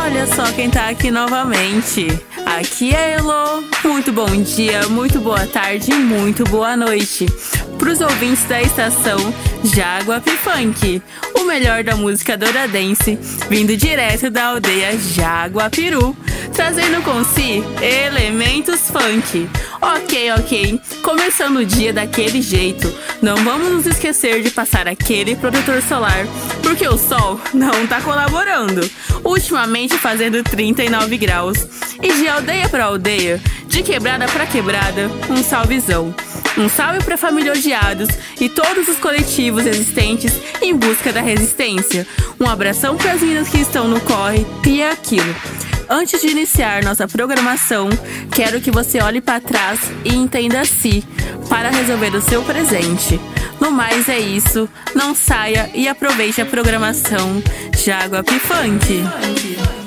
Olha só quem tá aqui novamente. Aqui é Elo. Muito bom dia, muito boa tarde, muito boa noite pros ouvintes da estação Jaguapi Funk, o melhor da música douradense, vindo direto da aldeia Jaguapiru, trazendo com si elementos funk. Ok, começando o dia daquele jeito. Não vamos nos esquecer de passar aquele protetor solar, porque o sol não tá colaborando. Ultimamente fazendo 39 graus. E de aldeia pra aldeia, de quebrada pra quebrada, um salvezão. Um salve pra família Odiados e todos os coletivos existentes em busca da resistência. Um abração pras meninas que estão no corre e é aquilo. Antes de iniciar nossa programação, quero que você olhe para trás e entenda-se para resolver o seu presente. No mais é isso, não saia e aproveite a programação Jaguapi Funk.